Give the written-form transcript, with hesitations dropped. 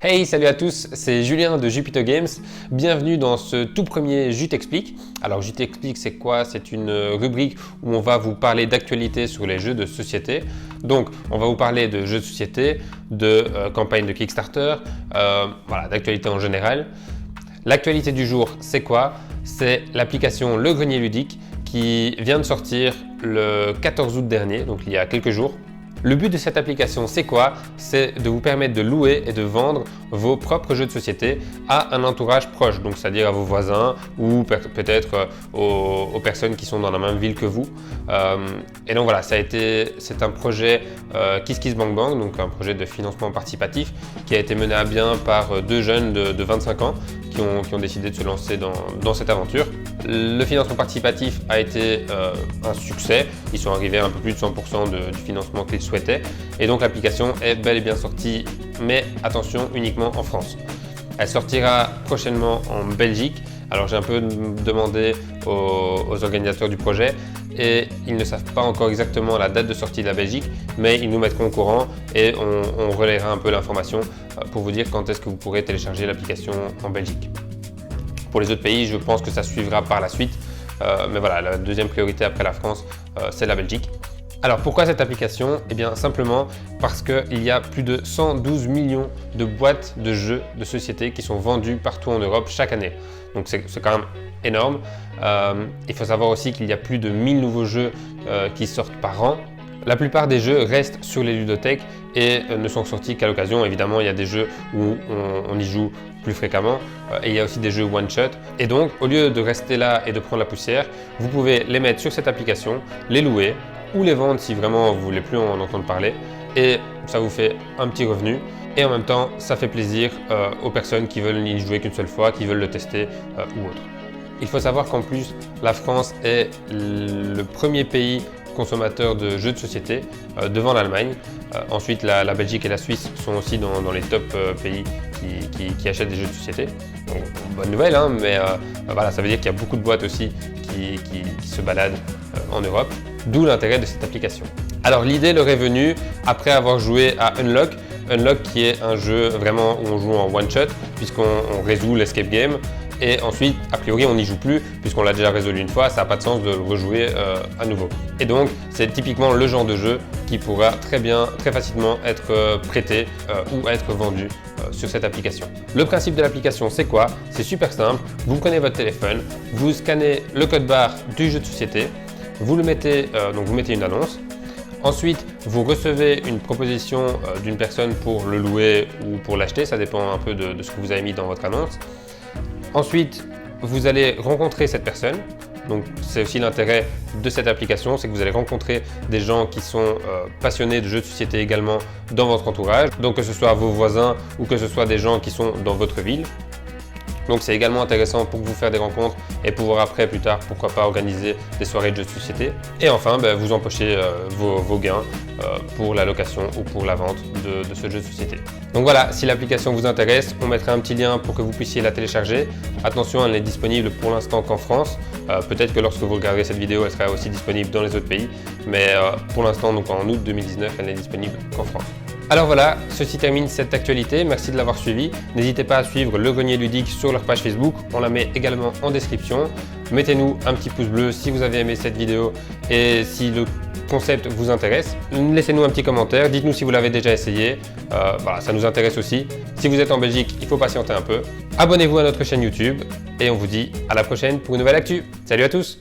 Hey, salut à tous, c'est Julien de Jupiter Games. Bienvenue dans ce tout premier Jus t'explique. Alors Jus t'explique c'est quoi? C'est une rubrique où on va vous parler d'actualité sur les jeux de société. Donc on va vous parler de jeux de société, de campagne de Kickstarter, voilà, d'actualité en général. L'actualité du jour c'est quoi? C'est l'application Le Grenier Ludique qui vient de sortir le 14 août dernier, donc il y a quelques jours. Le but de cette application, c'est quoi? C'est de vous permettre de louer et de vendre vos propres jeux de société à un entourage proche, donc c'est-à-dire à vos voisins ou peut-être aux personnes qui sont dans la même ville que vous. Et donc voilà, c'est un projet KissKissBankBank, donc un projet de financement participatif qui a été mené à bien par deux jeunes de 25 ans qui ont décidé de se lancer dans cette aventure. Le financement participatif a été un succès. Ils sont arrivés à un peu plus de 100% du financement qu'ils souhaitaient. Et donc l'application est bel et bien sortie, mais attention, uniquement en France. Elle sortira prochainement en Belgique. Alors j'ai un peu demandé aux organisateurs du projet et ils ne savent pas encore exactement la date de sortie de la Belgique, mais ils nous mettront au courant et on relayera un peu l'information pour vous dire quand est-ce que vous pourrez télécharger l'application en Belgique. Pour les autres pays, je pense que ça suivra par la suite, mais voilà, la deuxième priorité après la France, c'est la Belgique. Alors pourquoi cette application? Eh bien simplement parce qu'il y a plus de 112 millions de boîtes de jeux de société qui sont vendues partout en Europe chaque année. Donc c'est quand même énorme. Il faut savoir aussi qu'il y a plus de 1000 nouveaux jeux qui sortent par an. La plupart des jeux restent sur les ludothèques et ne sont sortis qu'à l'occasion. Évidemment, il y a des jeux où on y joue plus fréquemment et il y a aussi des jeux one-shot. Et donc, au lieu de rester là et de prendre la poussière, vous pouvez les mettre sur cette application, les louer ou les vendre si vraiment vous ne voulez plus en entendre parler. Et ça vous fait un petit revenu. Et en même temps, ça fait plaisir aux personnes qui veulent y jouer qu'une seule fois, qui veulent le tester ou autre. Il faut savoir qu'en plus, la France est le premier pays consommateur de jeux de société devant l'Allemagne. Ensuite, la Belgique et la Suisse sont aussi dans les top pays qui achètent des jeux de société. Donc, bonne nouvelle, hein, mais voilà, ça veut dire qu'il y a beaucoup de boîtes aussi qui se baladent en Europe, d'où l'intérêt de cette application. Alors l'idée leur est venue après avoir joué à Unlock. Unlock qui est un jeu vraiment où on joue en one-shot puisqu'on résout l'escape game. Et ensuite, a priori, on n'y joue plus puisqu'on l'a déjà résolu une fois, ça n'a pas de sens de le rejouer à nouveau. Et donc, c'est typiquement le genre de jeu qui pourra très facilement être prêté ou être vendu sur cette application. Le principe de l'application, c'est quoi? C'est super simple. Vous prenez votre téléphone, vous scannez le code barre du jeu de société, vous le mettez, donc vous mettez une annonce. Ensuite, vous recevez une proposition d'une personne pour le louer ou pour l'acheter, ça dépend un peu de ce que vous avez mis dans votre annonce. Ensuite, vous allez rencontrer cette personne. Donc, c'est aussi l'intérêt de cette application, c'est que vous allez rencontrer des gens qui sont passionnés de jeux de société également dans votre entourage. Donc, que ce soit vos voisins ou que ce soit des gens qui sont dans votre ville. Donc, c'est également intéressant pour vous faire des rencontres et pouvoir après, plus tard, pourquoi pas organiser des soirées de jeux de société. Et enfin, vous empochez vos gains pour la location ou pour la vente de ce jeu de société. Donc voilà, si l'application vous intéresse, on mettra un petit lien pour que vous puissiez la télécharger. Attention, elle n'est disponible pour l'instant qu'en France. Peut-être que lorsque vous regarderez cette vidéo, elle sera aussi disponible dans les autres pays. Mais pour l'instant, donc en août 2019, elle n'est disponible qu'en France. Alors voilà, ceci termine cette actualité, merci de l'avoir suivi. N'hésitez pas à suivre Le Grenier Ludique sur leur page Facebook, on la met également en description. Mettez-nous un petit pouce bleu si vous avez aimé cette vidéo et si le concept vous intéresse. Laissez-nous un petit commentaire, dites-nous si vous l'avez déjà essayé, voilà, ça nous intéresse aussi. Si vous êtes en Belgique, il faut patienter un peu. Abonnez-vous à notre chaîne YouTube et on vous dit à la prochaine pour une nouvelle actu. Salut à tous!